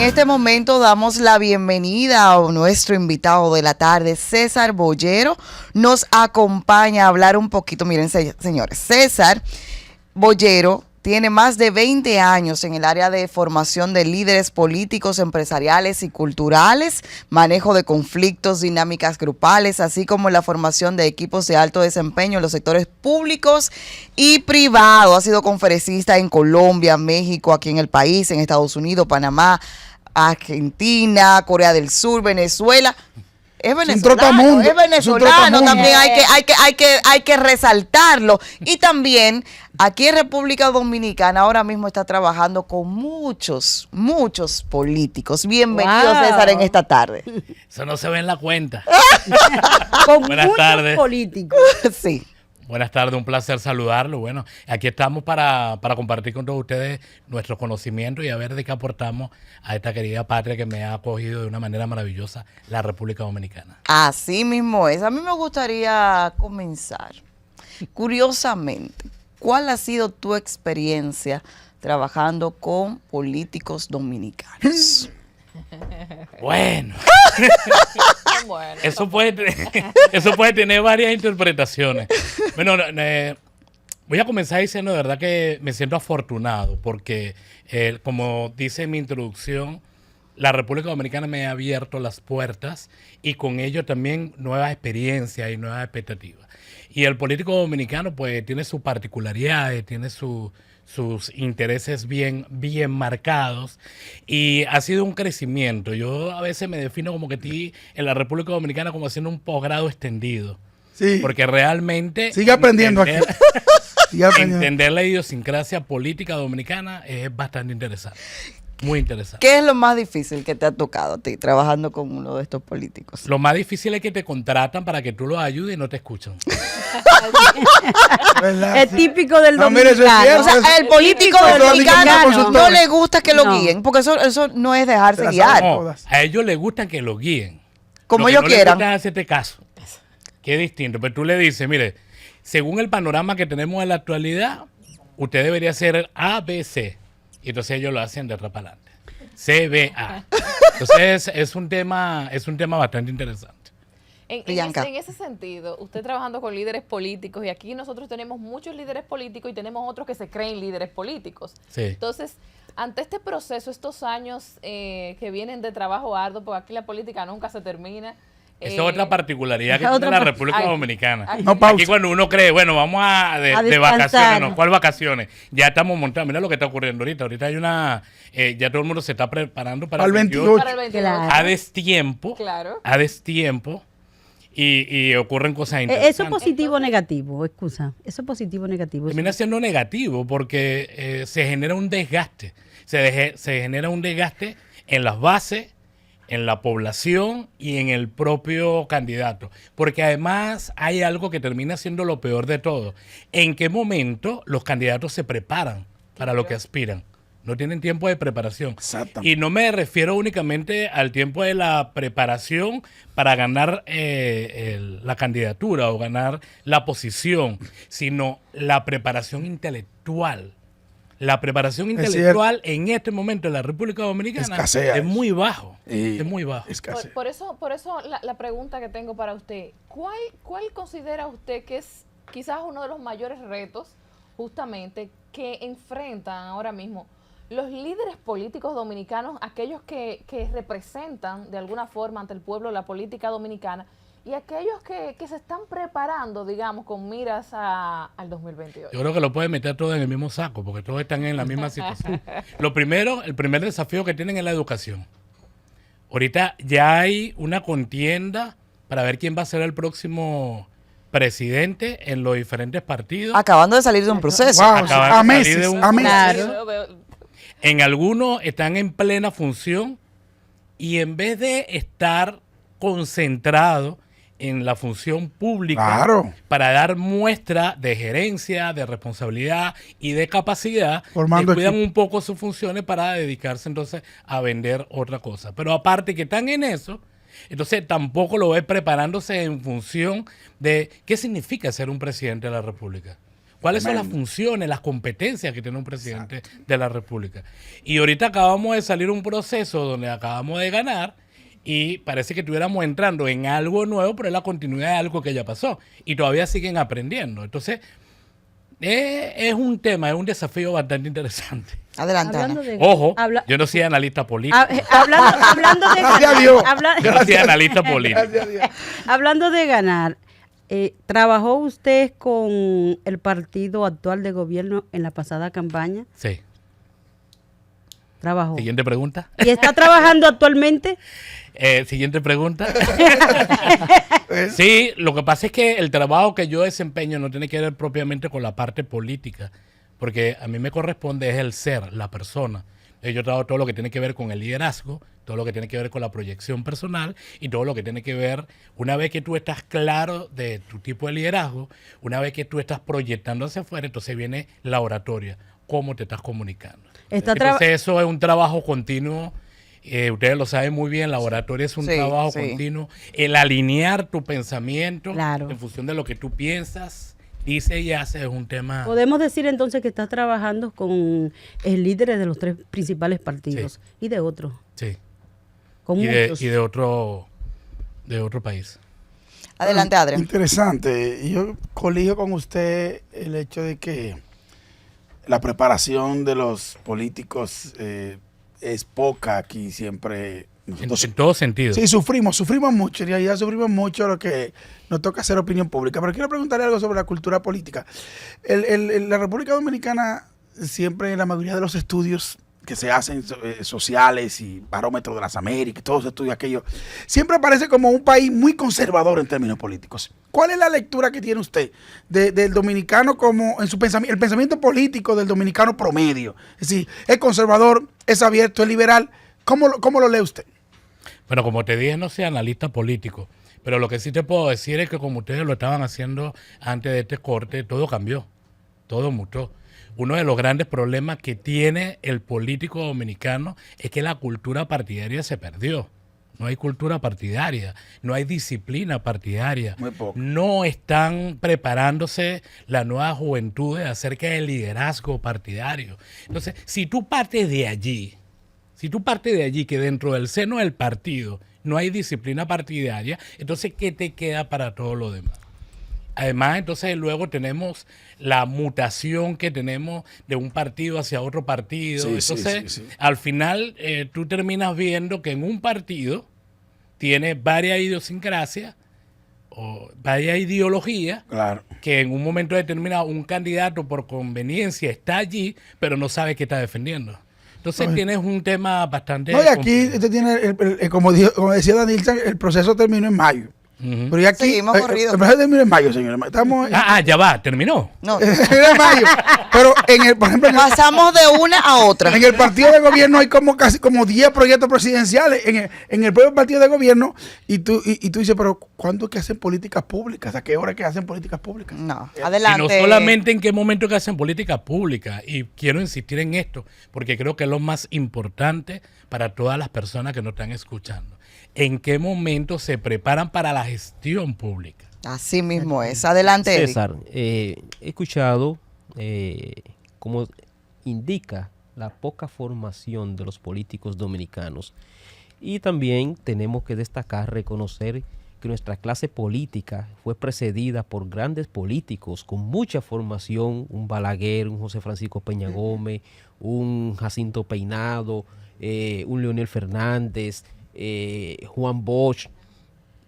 en este momento damos la bienvenida a nuestro invitado de la tarde, César Boyero. Nos acompaña a hablar un poquito. Miren, señores, César Boyero tiene más de 20 años en el área de formación de líderes políticos, empresariales y culturales, manejo de conflictos, dinámicas grupales, así como la formación de equipos de alto desempeño en los sectores públicos y privados. Ha sido conferencista en Colombia, México, aquí en el país, en Estados Unidos, Panamá, Argentina, Corea del Sur, Venezuela. Es venezolano, también hay que resaltarlo. Y también aquí en República Dominicana ahora mismo está trabajando con muchos políticos. Bienvenido, César, en esta tarde. Eso no se ve en la cuenta. Con Buenas muchos tardes. políticos. Sí. Buenas tardes, un placer saludarlo. Bueno, aquí estamos para compartir con todos ustedes nuestros conocimientos y a ver de qué aportamos a esta querida patria que me ha acogido de una manera maravillosa, la República Dominicana. Así mismo es. A mí me gustaría comenzar. Curiosamente, ¿cuál ha sido tu experiencia trabajando con políticos dominicanos? Bueno, eso puede tener varias interpretaciones. Bueno, voy a comenzar diciendo de verdad que me siento afortunado porque, como dice en mi introducción, la República Dominicana me ha abierto las puertas y con ello también nuevas experiencias y nuevas expectativas. Y el político dominicano pues tiene sus particularidades, tiene sus intereses bien marcados y ha sido un crecimiento. Yo a veces me defino como que estoy en la República Dominicana como haciendo un posgrado extendido. Sí. Porque realmente Sigue aprendiendo aquí. Sigue aprendiendo. Entender la idiosincrasia política dominicana es bastante interesante. Muy interesante. ¿Qué es lo más difícil que te ha tocado a ti trabajando con uno de estos políticos? Lo más difícil es que te contratan para que tú los ayudes y no te escuchan. Es típico del No, mire, eso es dominicano. cierto. O sea, el político Eso lo dominicano dicen no le gusta que lo No. guíen, porque eso no es dejarse Pero guiar. sabemos. No, Todas. a ellos les gustan que lo guíen. Como Lo que ellos no les quieran. gusta es hacerte caso. Qué distinto. Pero tú le dices, mire, según el panorama que tenemos en la actualidad, usted debería hacer A, B, C. Y entonces ellos lo hacen de atrás para adelante. C, B, A. Entonces es un tema bastante interesante. Priyanka. En ese sentido, usted trabajando con líderes políticos, y aquí nosotros tenemos muchos líderes políticos y tenemos otros que se creen líderes políticos. Sí. Entonces, ante este proceso, estos años que vienen de trabajo arduo, porque aquí la política nunca se termina. Esa es otra particularidad que esa tiene otra la República Ay, Dominicana. ay. No, pausa. Aquí cuando uno cree, bueno, vamos de descansar. vacaciones, ¿no? ¿Cuál vacaciones? Ya estamos montados. Mira lo que está ocurriendo ahorita. Ahorita hay ya todo el mundo se está preparando para Al el 28. Para el 22. Claro. A destiempo. Claro. A destiempo. Y ocurren cosas interesantes. ¿Eso es positivo o negativo? Excusa. ¿Eso es positivo o negativo? Termina siendo negativo porque se genera un desgaste. Se genera un desgaste en las bases, en la población y en el propio candidato. Porque además hay algo que termina siendo lo peor de todo. ¿En qué momento los candidatos se preparan para lo que aspiran? No tienen tiempo de preparación. Exactamente. Y no me refiero únicamente al tiempo de la preparación para ganar la candidatura o ganar la posición, sino la preparación intelectual. La preparación intelectual en este momento en la República Dominicana Escasea. es muy bajo. Y Es muy bajo. escasea. Por eso la pregunta que tengo para usted, ¿cuál considera usted que es quizás uno de los mayores retos justamente que enfrentan ahora mismo los líderes políticos dominicanos, aquellos que representan de alguna forma ante el pueblo la política dominicana y aquellos que se están preparando, digamos, con miras al 2028? Yo creo que lo pueden meter todos en el mismo saco, porque todos están en la misma situación. El primer desafío que tienen es la educación. Ahorita ya hay una contienda para ver quién va a ser el próximo presidente en los diferentes partidos. Acabando de salir de un proceso. Wow, Acaban a de salir meses, de un- a meses. Claro. En algunos están en plena función y en vez de estar concentrados en la función pública Claro. para dar muestra de gerencia, de responsabilidad y de capacidad, Formando descuidan equipo. un poco sus funciones para dedicarse entonces a vender otra cosa. Pero aparte que están en eso, entonces tampoco lo ves preparándose en función de qué significa ser un presidente de la República. ¿Cuáles son las Tremendo. funciones, las competencias que tiene un presidente de la República? Y ahorita acabamos de salir un proceso donde acabamos de ganar y parece que estuviéramos entrando en algo nuevo, pero es la continuidad de algo que ya pasó. Y todavía siguen aprendiendo. Entonces, es un tema, es un desafío bastante interesante. Adelante, Hablando Ana. de- Ojo, habla- yo no soy analista político. hablando de Gracias a ganar, Dios. Yo no soy analista político. Gracias a Dios. hablando de ganar, ¿trabajó usted con el partido actual de gobierno en la pasada campaña? Sí. Trabajó. Siguiente pregunta. ¿Y está trabajando actualmente? Siguiente pregunta. Sí, lo que pasa es que el trabajo que yo desempeño no tiene que ver propiamente con la parte política, porque a mí me corresponde es el ser, la persona. Yo trabajo todo lo que tiene que ver con el liderazgo, todo lo que tiene que ver con la proyección personal y todo lo que tiene que ver, una vez que tú estás claro de tu tipo de liderazgo, una vez que tú estás proyectando hacia afuera, entonces viene la oratoria, cómo te estás comunicando. Entonces eso es un trabajo continuo. Ustedes lo saben muy bien, la oratoria es un Sí, trabajo sí. continuo. El alinear tu pensamiento Claro. en función de lo que tú piensas, dices y haces es un tema. Podemos decir entonces que está trabajando con líderes de los tres principales partidos y de otros, Sí. con Y muchos. de otro país. Adelante, Adrián. Interesante. Yo colijo con usted el hecho de que la preparación de los políticos es poca aquí siempre. Nosotros, En todo sentido. sí, sufrimos mucho, en realidad sufrimos mucho lo que nos toca hacer opinión pública. Pero quiero preguntarle algo sobre la cultura política. La República Dominicana, siempre en la mayoría de los estudios que se hacen sociales y barómetros de las Américas, todos los estudios aquellos, siempre aparece como un país muy conservador en términos políticos. ¿Cuál es la lectura que tiene usted del dominicano como en su pensamiento, el pensamiento político del dominicano promedio? Es decir, es conservador, es abierto, es liberal. ¿Cómo lo lee usted? Bueno, como te dije, no soy analista político, pero lo que sí te puedo decir es que como ustedes lo estaban haciendo antes de este corte, todo cambió, todo mutó. Uno de los grandes problemas que tiene el político dominicano es que la cultura partidaria se perdió. No hay cultura partidaria, no hay disciplina partidaria. Muy poco. No están preparándose las nuevas juventudes acerca del liderazgo partidario. Entonces, si tú partes de allí, que dentro del seno del partido no hay disciplina partidaria, entonces, ¿qué te queda para todo lo demás? Además, entonces luego tenemos la mutación que tenemos de un partido hacia otro partido. Sí, sí, Entonces, sí, sí. al final, tú terminas viendo que en un partido tiene varias idiosincrasias o varias ideologías Claro. que en un momento determinado un candidato por conveniencia está allí, pero no sabe qué está defendiendo. Entonces Ay. tienes un tema bastante... No, y aquí complejo. usted tiene, como decía Daniel, el proceso terminó en mayo. Ujú. Pero ya aquí, Seguimos corrido. el proceso terminó en mayo, señores. Estamos Ya va, terminó. No, en mayo. Pero por ejemplo, pasamos de una a otra. en el partido de gobierno hay casi como 10 proyectos presidenciales en el propio partido de gobierno y tú dices, pero ¿cuándo es que hacen políticas públicas? ¿A qué hora es que hacen políticas públicas? No, Y adelante. no solamente en qué momento que hacen política pública, y quiero insistir en esto, porque creo que es lo más importante para todas las personas que nos están escuchando. ¿En qué momento se preparan para la gestión pública? Así mismo es. Adelante, Eddie. César, he escuchado cómo indica la poca formación de los políticos dominicanos y también tenemos que destacar, reconocer que nuestra clase política fue precedida por grandes políticos con mucha formación, un Balaguer, un José Francisco Peña Gómez, un Jacinto Peinado, un Leonel Fernández, Juan Bosch,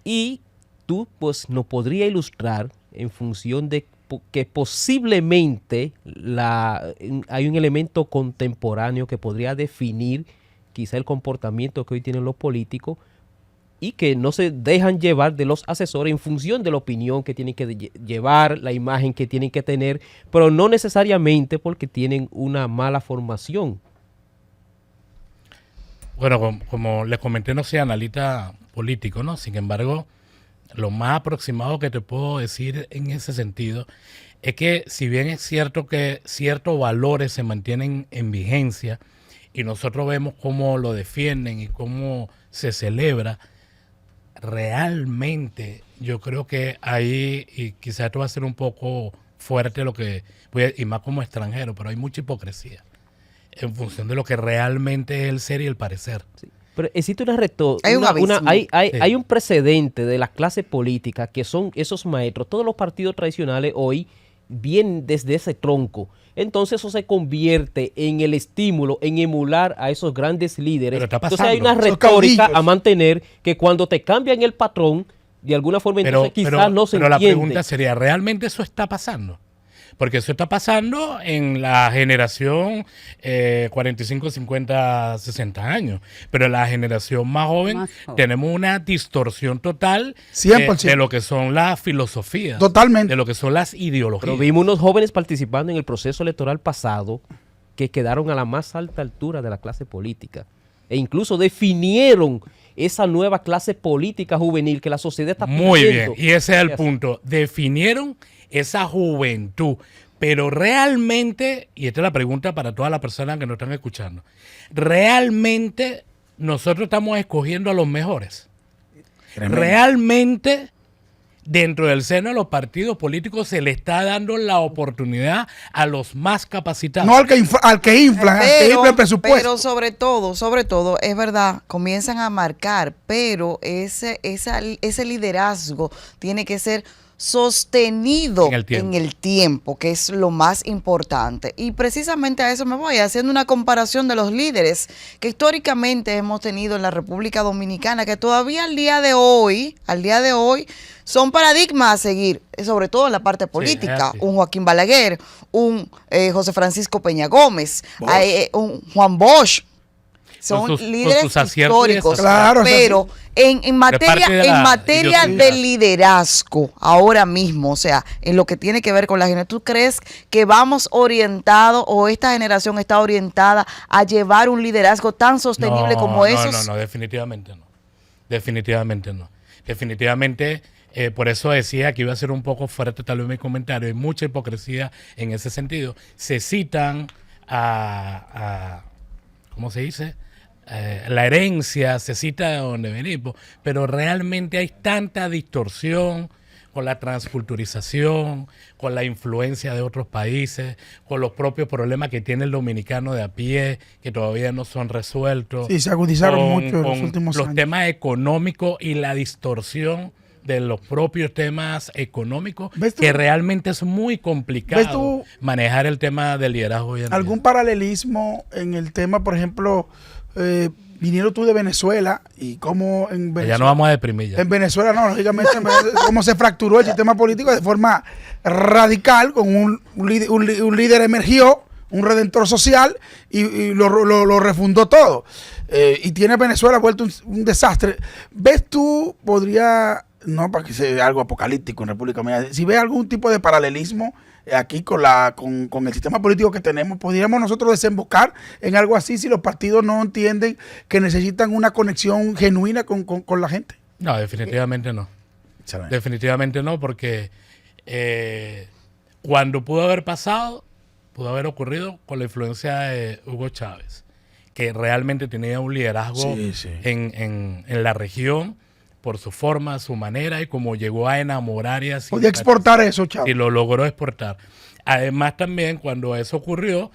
y tú pues nos podría ilustrar en función de que posiblemente hay un elemento contemporáneo que podría definir quizá el comportamiento que hoy tienen los políticos y que no se dejan llevar de los asesores en función de la opinión que tienen que llevar, la imagen que tienen que tener, pero no necesariamente porque tienen una mala formación. Bueno, como les comenté, no soy analista político, ¿no? Sin embargo, lo más aproximado que te puedo decir en ese sentido es que si bien es cierto que ciertos valores se mantienen en vigencia y nosotros vemos cómo lo defienden y cómo se celebra, realmente yo creo que ahí, y quizás esto va a ser un poco fuerte lo que, y más como extranjero, pero hay mucha hipocresía en función de lo que realmente es el ser y el parecer. Sí. Pero existe Hay un abismo. hay un precedente de la clase política que son esos maestros. Todos los partidos tradicionales hoy vienen desde ese tronco. Entonces eso se convierte en el estímulo, en emular a esos grandes líderes. Pero está Entonces pasando. hay una Esos retórica caudillos. a mantener que cuando te cambian el patrón, de alguna forma entonces quizás no se pero la entiende. pregunta sería, ¿realmente eso está pasando? Porque eso está pasando en la generación 45, 50, 60 años. Pero en la generación más joven, Más joven. tenemos una distorsión total 100%. de lo que son las filosofías. Totalmente. De lo que son las ideologías. Pero vimos unos jóvenes participando en el proceso electoral pasado que quedaron a la más alta altura de la clase política e incluso definieron esa nueva clase política juvenil que la sociedad está Muy pidiendo. bien, y ese es el Así. punto. Definieron esa juventud, pero realmente, y esta es la pregunta para todas las personas que nos están escuchando, ¿realmente nosotros estamos escogiendo a los mejores? Tremendo. ¿Realmente dentro del seno de los partidos políticos se le está dando la oportunidad a los más capacitados? No al que inflan, al que infla el presupuesto. Pero sobre todo, es verdad, comienzan a marcar, pero ese liderazgo tiene que ser sostenido En el tiempo. que es lo más importante. Y precisamente a eso me voy, haciendo una comparación de los líderes que históricamente hemos tenido en la República Dominicana, que todavía al día de hoy, son paradigmas a seguir, sobre todo en la parte política. así. Un Joaquín Balaguer, un José Francisco Peña Gómez, Bosch. un Juan Bosch. Son Con líderes sus aciertos y históricos, desaciertos. Claro, o sea, pero en materia, parte de la en materia idiosincrasia. de liderazgo, ahora mismo, o sea, en lo que tiene que ver con la generación, ¿tú crees que vamos orientados o esta generación está orientada a llevar un liderazgo tan sostenible como esos? No, definitivamente no. Definitivamente no. Definitivamente, por eso decía que iba a ser un poco fuerte tal vez mi comentario. Hay mucha hipocresía en ese sentido. Se citan ¿cómo se dice? La herencia, se cita de donde venimos, pero realmente hay tanta distorsión con la transculturización, con la influencia de otros países, con los propios problemas que tiene el dominicano de a pie, que todavía no son resueltos. Sí, se agudizaron con- mucho en los con últimos los años. temas económicos y la distorsión de los propios temas económicos, ¿Ves tú? que realmente es muy complicado ¿Ves tú? manejar el tema del liderazgo hoy en día. ¿Algún paralelismo en el tema, por ejemplo, vinieron tú de Venezuela y cómo en Ya Venezuela... no vamos a deprimir ya. En Venezuela, no, lógicamente, cómo se fracturó el sistema político de forma radical, con un líder emergió, un redentor social, y lo refundó todo. Y tiene Venezuela vuelto un desastre. ¿Ves tú, podría, no para que sea algo apocalíptico en República Dominicana, si ves algún tipo de paralelismo aquí con el sistema político que tenemos, podríamos nosotros desembocar en algo así si los partidos no entienden que necesitan una conexión genuina con la gente? No, definitivamente no. Definitivamente no, porque cuando pudo haber pasado, pudo haber ocurrido con la influencia de Hugo Chávez, que realmente tenía un liderazgo Sí, sí. en la región por su forma, su manera y como llegó a enamorar y a Podía exportar eso, chavo. y lo logró exportar. Además también cuando eso ocurrió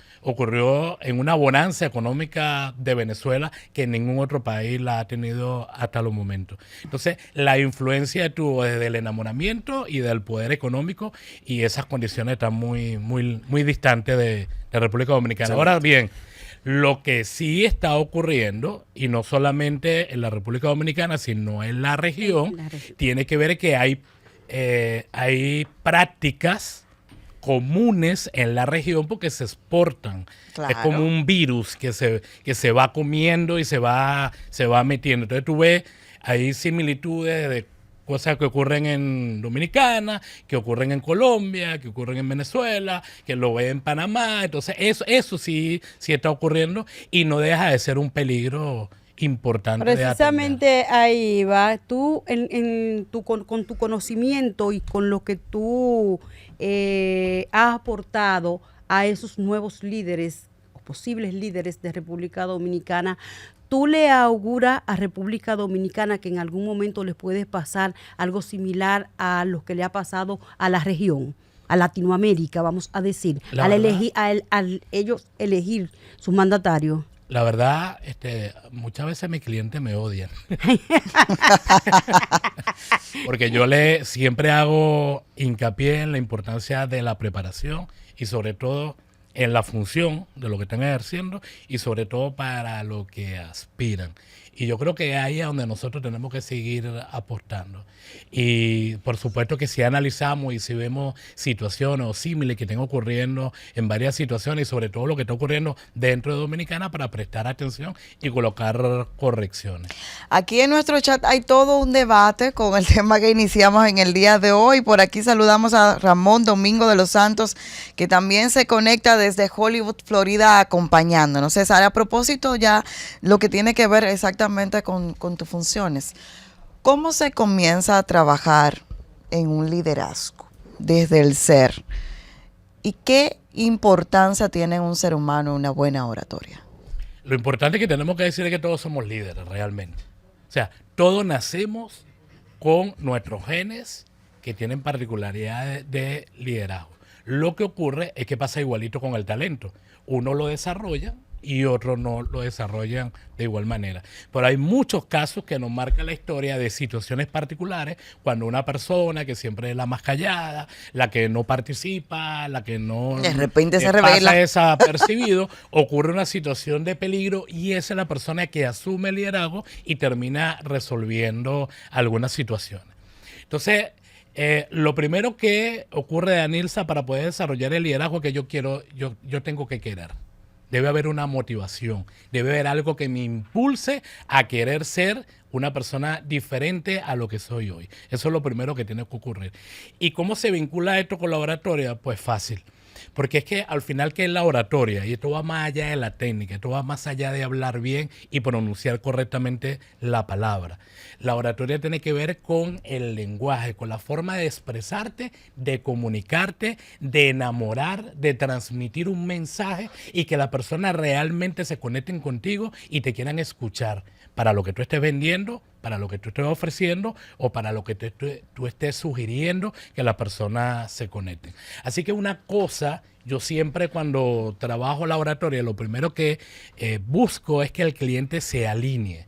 en una bonanza económica de Venezuela que ningún otro país la ha tenido hasta los momentos. Entonces la influencia tuvo desde el enamoramiento y del poder económico y esas condiciones están muy, muy, muy distantes de República Dominicana. Ahora bien, lo que sí está ocurriendo, y no solamente en la República Dominicana, sino en la región, tiene que ver que hay prácticas comunes en la región porque se exportan. Claro. Es como un virus que se va comiendo y se va metiendo. Entonces tú ves, hay similitudes de cosas que ocurren en Dominicana, que ocurren en Colombia, que ocurren en Venezuela, que lo ven en Panamá. Entonces eso sí está ocurriendo y no deja de ser un peligro importante de atender. Precisamente ahí va, tú con tu conocimiento y con lo que tú has aportado a esos nuevos líderes o posibles líderes de República Dominicana, ¿tú le auguras a República Dominicana que en algún momento les puede pasar algo similar a lo que le ha pasado a la región? a Latinoamérica, vamos a decir, La al, verdad. elegir, al ellos elegir sus mandatarios? La verdad, muchas veces mis clientes me odian. Porque yo siempre hago hincapié en la importancia de la preparación y sobre todo en la función de lo que están ejerciendo y sobre todo para lo que aspiran. Y yo creo que ahí es donde nosotros tenemos que seguir apostando. Y por supuesto que si analizamos y si vemos situaciones o símiles que estén ocurriendo en varias situaciones y sobre todo lo que está ocurriendo dentro de Dominicana para prestar atención y colocar correcciones. Aquí en nuestro chat hay todo un debate con el tema que iniciamos en el día de hoy. Por aquí saludamos a Ramón Domingo de los Santos, que también se conecta desde Hollywood, Florida, acompañándonos. César, a propósito ya lo que tiene que ver exactamente con tus funciones. ¿Cómo se comienza a trabajar en un liderazgo desde el ser? ¿Y qué importancia tiene en un ser humano una buena oratoria? Lo importante que tenemos que decir es que todos somos líderes realmente. O sea, todos nacemos con nuestros genes que tienen particularidades de liderazgo. Lo que ocurre es que pasa igualito con el talento. Uno lo desarrolla y otros no lo desarrollan de igual manera. Pero hay muchos casos que nos marcan la historia de situaciones particulares cuando una persona que siempre es la más callada, la que no participa, la que no de repente se pasa revela desapercibido, ocurre una situación de peligro y esa es la persona que asume el liderazgo y termina resolviendo algunas situaciones. Entonces, lo primero que ocurre, Danilza, para poder desarrollar el liderazgo que yo tengo que querer. Debe haber una motivación, debe haber algo que me impulse a querer ser una persona diferente a lo que soy hoy. Eso es lo primero que tiene que ocurrir. ¿Y cómo se vincula esto con la oratoria? Pues fácil. Porque es que al final, ¿qué es la oratoria? Y esto va más allá de la técnica, esto va más allá de hablar bien y pronunciar correctamente la palabra. La oratoria tiene que ver con el lenguaje, con la forma de expresarte, de comunicarte, de enamorar, de transmitir un mensaje y que la persona realmente se conecten contigo y te quieran escuchar para lo que tú estés vendiendo, para lo que tú estés ofreciendo o para lo que tú estés sugiriendo que las personas se conecten. Así que una cosa, yo siempre cuando trabajo la oratoria, lo primero que busco es que el cliente se alinee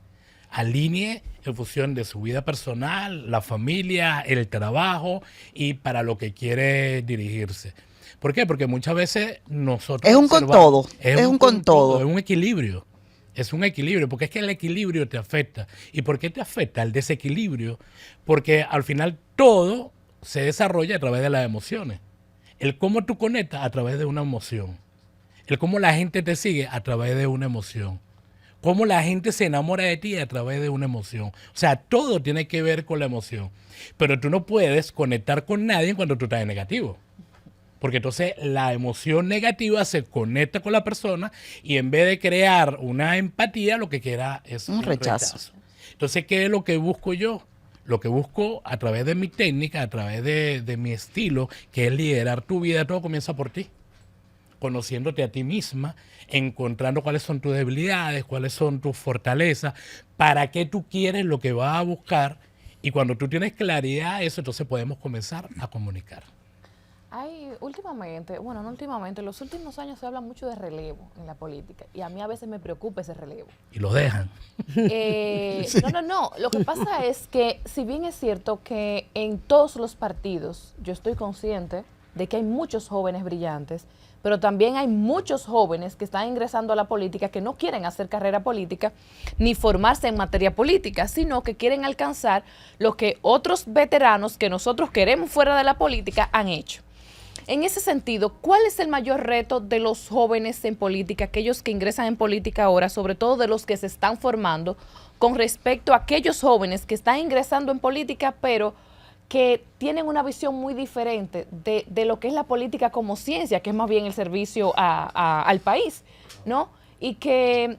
en función de su vida personal, la familia, el trabajo y para lo que quiere dirigirse. ¿Por qué? Porque muchas veces nosotros... Es un con todo, es un con todo, es un equilibrio. Es un equilibrio, porque es que el equilibrio te afecta. ¿Y por qué te afecta el desequilibrio? Porque al final todo se desarrolla a través de las emociones. El cómo tú conectas a través de una emoción. El cómo la gente te sigue a través de una emoción. Cómo la gente se enamora de ti a través de una emoción. O sea, todo tiene que ver con la emoción. Pero tú no puedes conectar con nadie cuando tú estás en negativo. Porque entonces la emoción negativa se conecta con la persona y en vez de crear una empatía, lo que queda es un rechazo. Entonces, ¿qué es lo que busco yo? Lo que busco a través de mi técnica, a través de mi estilo, que es liderar tu vida, todo comienza por ti. Conociéndote a ti misma, encontrando cuáles son tus debilidades, cuáles son tus fortalezas, para qué tú quieres lo que vas a buscar. Y cuando tú tienes claridad de eso, entonces podemos comenzar a comunicar. Últimamente, bueno, no últimamente, en los últimos años se habla mucho de relevo en la política y a mí a veces me preocupa ese relevo. Y lo dejan. No. Lo que pasa es que, si bien es cierto que en todos los partidos yo estoy consciente de que hay muchos jóvenes brillantes, pero también hay muchos jóvenes que están ingresando a la política que no quieren hacer carrera política ni formarse en materia política, sino que quieren alcanzar lo que otros veteranos que nosotros queremos fuera de la política han hecho. En ese sentido, ¿cuál es el mayor reto de los jóvenes en política, aquellos que ingresan en política ahora, sobre todo de los que se están formando, con respecto a aquellos jóvenes que están ingresando en política, pero que tienen una visión muy diferente de lo que es la política como ciencia, que es más bien el servicio al país, ¿no? Y que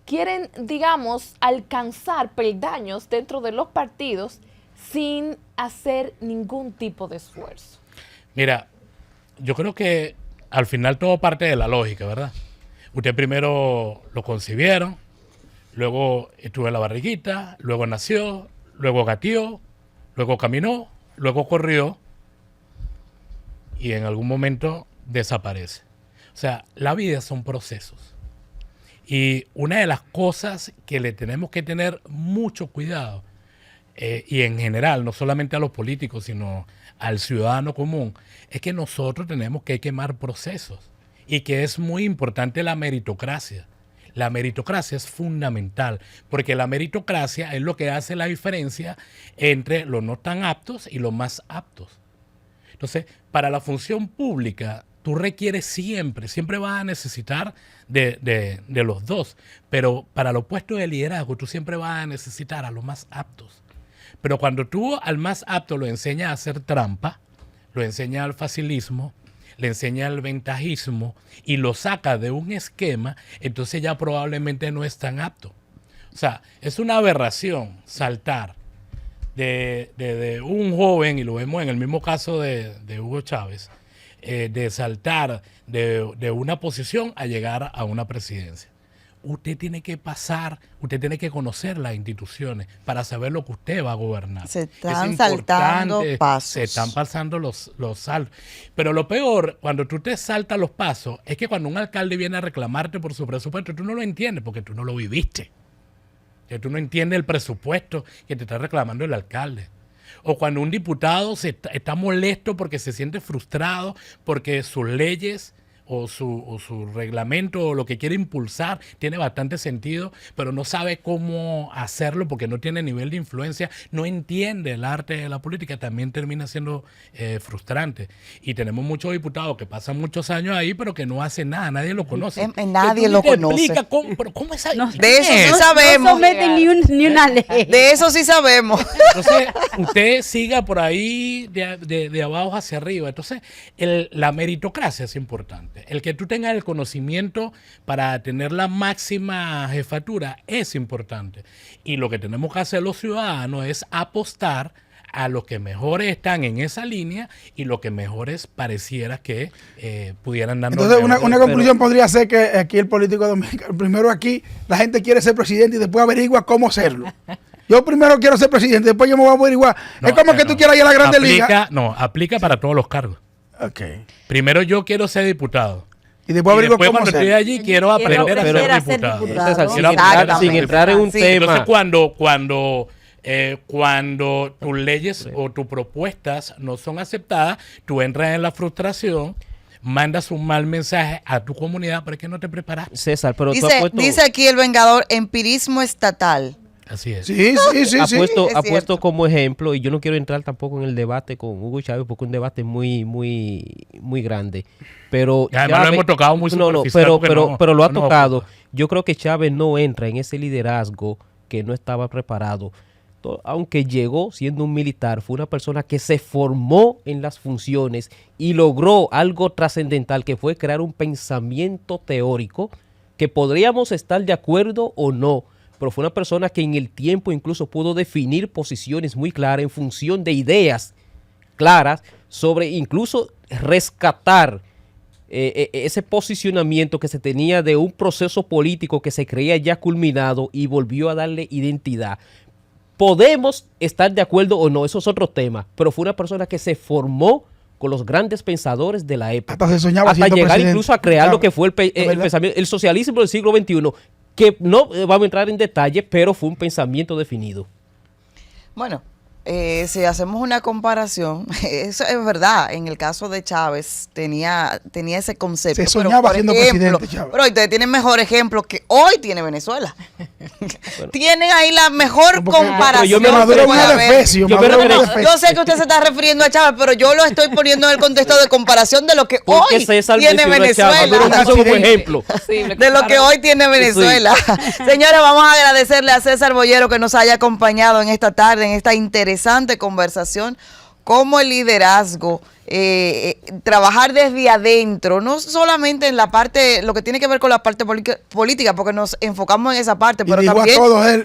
quieren, digamos, alcanzar peldaños dentro de los partidos sin hacer ningún tipo de esfuerzo? Mira, yo creo que al final todo parte de la lógica, ¿verdad? Usted primero lo concibieron, luego estuvo en la barriguita, luego nació, luego gateó, luego caminó, luego corrió y en algún momento desaparece. O sea, la vida son procesos. Y una de las cosas que le tenemos que tener mucho cuidado, y en general, no solamente a los políticos, sino al ciudadano común, es que nosotros tenemos que quemar procesos y que es muy importante la meritocracia. La meritocracia es fundamental, porque la meritocracia es lo que hace la diferencia entre los no tan aptos y los más aptos. Entonces, para la función pública, tú requieres siempre vas a necesitar de los dos, pero para los puestos de liderazgo, tú siempre vas a necesitar a los más aptos. Pero cuando tú al más apto lo enseñas a hacer trampa, lo enseñas al facilismo, le enseña el ventajismo y lo saca de un esquema, entonces ya probablemente no es tan apto. O sea, es una aberración saltar de un joven, y lo vemos en el mismo caso de Hugo Chávez, de saltar de una posición a llegar a una presidencia. Usted tiene que conocer las instituciones para saber lo que usted va a gobernar. Se están saltando pasos. Se están pasando los saltos. Pero lo peor, cuando tú te saltas los pasos, es que cuando un alcalde viene a reclamarte por su presupuesto, tú no lo entiendes porque tú no lo viviste. Tú no entiendes el presupuesto que te está reclamando el alcalde. O cuando un diputado está molesto porque se siente frustrado porque sus leyes o su reglamento o lo que quiere impulsar tiene bastante sentido, pero no sabe cómo hacerlo porque no tiene nivel de influencia, no entiende el arte de la política, también termina siendo frustrante. Y tenemos muchos diputados que pasan muchos años ahí, pero que no hacen nada, nadie lo conoce. Nadie lo conoce. ¿Cómo es ahí? De eso sí sabemos. No someten ni una ley. De eso sí sabemos. Entonces, usted siga por ahí de abajo hacia arriba. Entonces, la meritocracia es importante. El que tú tengas el conocimiento para tener la máxima jefatura es importante. Y lo que tenemos que hacer los ciudadanos es apostar a los que mejores están en esa línea y los que mejores pareciera que pudieran darnos. Entonces, una conclusión podría ser que aquí el político dominicano, primero aquí la gente quiere ser presidente y después averigua cómo serlo. Yo primero quiero ser presidente, después yo me voy a averiguar. Es como que tú quieras ir a la Grande Liga. No, aplica para todos los cargos. Okay. Primero yo quiero ser diputado. Y después cuando estoy allí quiero aprender a ser diputado. Sin entrar en un tema. Entonces cuando tus leyes o tus propuestas no son aceptadas, tú entras en la frustración, mandas un mal mensaje a tu comunidad, pero es que no te preparaste. César, pero dice aquí el Vengador, empirismo estatal. Así es. Sí. Ha puesto como ejemplo, y yo no quiero entrar tampoco en el debate con Hugo Chávez porque es un debate muy grande. Pero y además lo hemos tocado muy superficial. Pero lo ha tocado. Yo creo que Chávez no entra en ese liderazgo que no estaba preparado. Aunque llegó siendo un militar, fue una persona que se formó en las funciones y logró algo trascendental, que fue crear un pensamiento teórico que podríamos estar de acuerdo o no, pero fue una persona que en el tiempo incluso pudo definir posiciones muy claras en función de ideas claras sobre incluso rescatar ese posicionamiento que se tenía de un proceso político que se creía ya culminado y volvió a darle identidad. Podemos estar de acuerdo o no, eso es otro tema, pero fue una persona que se formó con los grandes pensadores de la época. Hasta se soñaba hasta llegar presidente. Incluso a crear lo que fue el pensamiento, el socialismo del siglo XXI, que no vamos a entrar en detalle, pero fue un pensamiento definido. Bueno, si hacemos una comparación, eso es verdad, en el caso de Chávez tenía ese concepto. Se soñaba siendo presidente, Chávez. Pero hoy ustedes tienen mejor ejemplo que hoy tiene Venezuela. Tienen ahí la mejor comparación. Yo sé que usted se está refiriendo a Chávez, pero yo lo estoy poniendo en el contexto de comparación de lo que hoy tiene Venezuela. De lo que hoy tiene Venezuela. Señores, vamos a agradecerle a César Boyero que nos haya acompañado en esta tarde, en esta interesante conversación, cómo el liderazgo, trabajar desde adentro, no solamente en la parte, lo que tiene que ver con la parte política, porque nos enfocamos en esa parte, pero también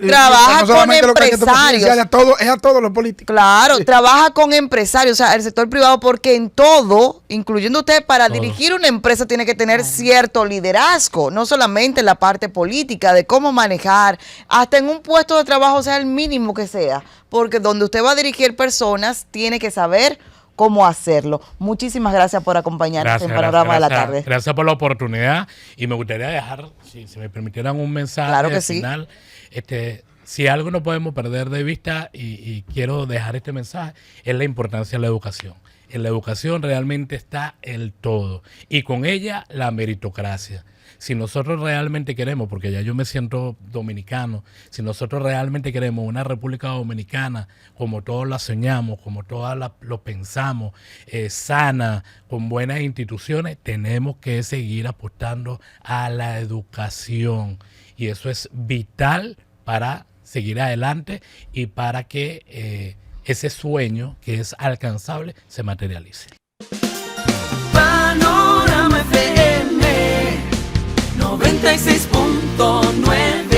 trabaja con empresarios. Es a todos los políticos. Claro, trabaja con empresarios, o sea, el sector privado, porque en todo, incluyendo usted, para dirigir una empresa tiene que tener cierto liderazgo, no solamente en la parte política, de cómo manejar, hasta en un puesto de trabajo, sea el mínimo que sea, porque donde usted va a dirigir personas, tiene que saber cómo hacerlo. Muchísimas gracias por acompañarnos en Panorama de la Tarde. Gracias por la oportunidad y me gustaría dejar, si me permitieran, un mensaje Claro que al sí. final. Si algo no podemos perder de vista y quiero dejar este mensaje, es la importancia de la educación. En la educación realmente está el todo y con ella la meritocracia. Si nosotros realmente queremos, porque ya yo me siento dominicano, si nosotros realmente queremos una República Dominicana como todos la soñamos, como todos lo pensamos, sana, con buenas instituciones, tenemos que seguir apostando a la educación. Y eso es vital para seguir adelante y para que ese sueño que es alcanzable se materialice. Panorama FM 96.9